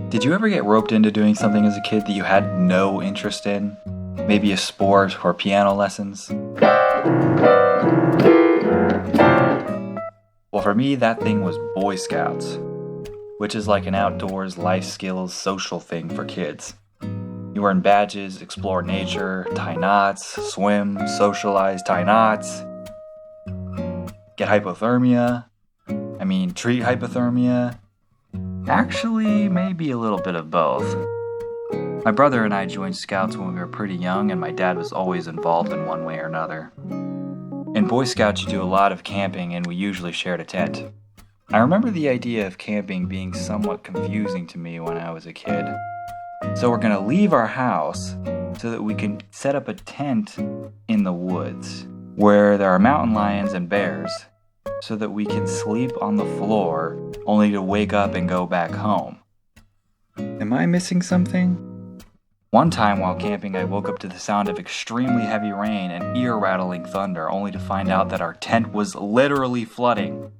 Did you ever get roped into doing something as a kid that you had no interest in? Maybe a sport or piano lessons? Well, for me, that thing was Boy Scouts, which is like an outdoors, life skills, social thing for kids. You earn badges, explore nature, tie knots, swim, socialize, tie knots, get hypothermia. Treat hypothermia. Actually, maybe a little bit of both. My brother and I joined Scouts when we were pretty young, and my dad was always involved in one way or another. In Boy Scouts, you do a lot of camping, and we usually shared a tent. I remember the idea of camping being somewhat confusing to me when I was a kid. So we're going to leave our house so that we can set up a tent in the woods where there are mountain lions and bears so that we can sleep on the floor only to wake up and go back home. Am I missing something? One time while camping, I woke up to the sound of extremely heavy rain and ear-rattling thunder only to find out that our tent was literally flooding.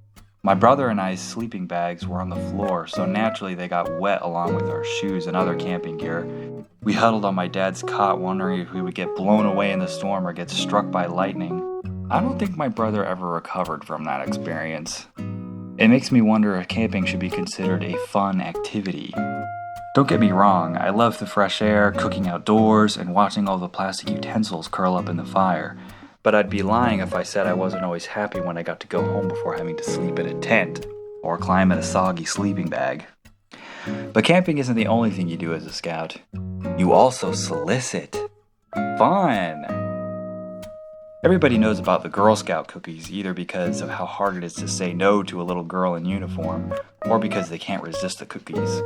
My brother and I's sleeping bags were on the floor, so naturally they got wet along with our shoes and other camping gear. We huddled on my dad's cot wondering if we would get blown away in the storm or get struck by lightning. I don't think my brother ever recovered from that experience. It makes me wonder if camping should be considered a fun activity. Don't get me wrong, I love the fresh air, cooking outdoors, and watching all the plastic utensils curl up in the fire. But I'd be lying if I said I wasn't always happy when I got to go home before having to sleep in a tent or climb in a soggy sleeping bag. But camping isn't the only thing you do as a scout. You also solicit. Fun! Everybody knows about the Girl Scout cookies, either because of how hard it is to say no to a little girl in uniform, or because they can't resist the cookies.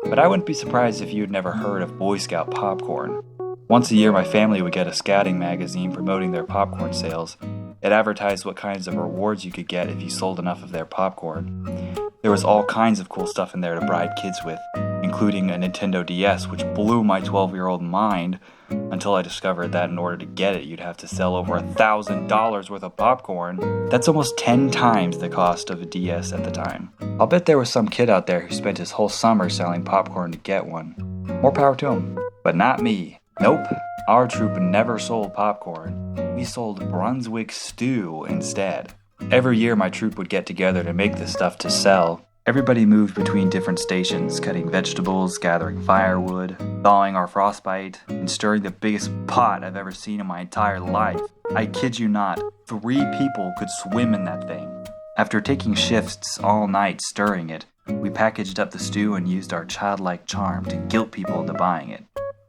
But I wouldn't be surprised if you had never heard of Boy Scout popcorn. Once a year, my family would get a scouting magazine promoting their popcorn sales. It advertised what kinds of rewards you could get if you sold enough of their popcorn. There was all kinds of cool stuff in there to bribe kids with, including a Nintendo DS, which blew my 12-year-old mind until I discovered that in order to get it, you'd have to sell over $1,000 worth of popcorn. That's almost 10 times the cost of a DS at the time. I'll bet there was some kid out there who spent his whole summer selling popcorn to get one. More power to him. But not me. Nope, our troop never sold popcorn. We sold Brunswick stew instead. Every year my troop would get together to make this stuff to sell. Everybody moved between different stations, cutting vegetables, gathering firewood, thawing our frostbite, and stirring the biggest pot I've ever seen in my entire life. I kid you not, 3 people could swim in that thing. After taking shifts all night stirring it, we packaged up the stew and used our childlike charm to guilt people into buying it.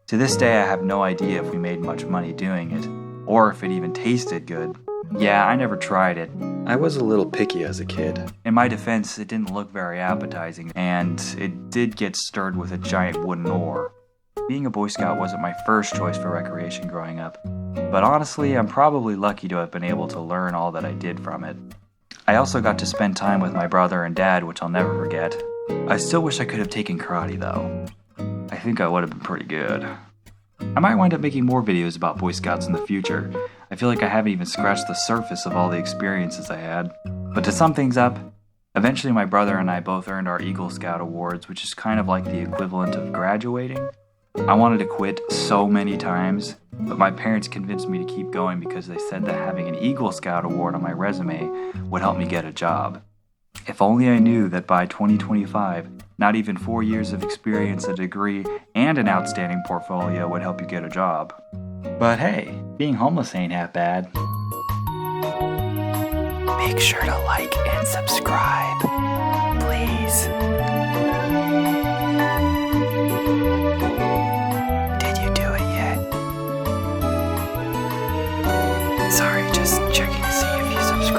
To this day, I have no idea if we made much money doing it, or if it even tasted good. Yeah, I never tried it. I was a little picky as a kid. In my defense, it didn't look very appetizing, and it did get stirred with a giant wooden oar. Being a Boy Scout wasn't my first choice for recreation growing up, but honestly, I'm probably lucky to have been able to learn all that I did from it. I also got to spend time with my brother and dad, which I'll never forget. I still wish I could have taken karate, though. I think I would have been pretty good. I might wind up making more videos about Boy Scouts in the future. I feel like I haven't even scratched the surface of all the experiences I had. But to sum things up, eventually my brother and I both earned our Eagle Scout awards, which is kind of like the equivalent of graduating. I wanted to quit so many times, but my parents convinced me to keep going because they said that having an Eagle Scout award on my resume would help me get a job. If only I knew that by 2025, not even 4 years of experience, a degree, and an outstanding portfolio would help you get a job. But hey, being homeless ain't half bad. Make sure to like and subscribe.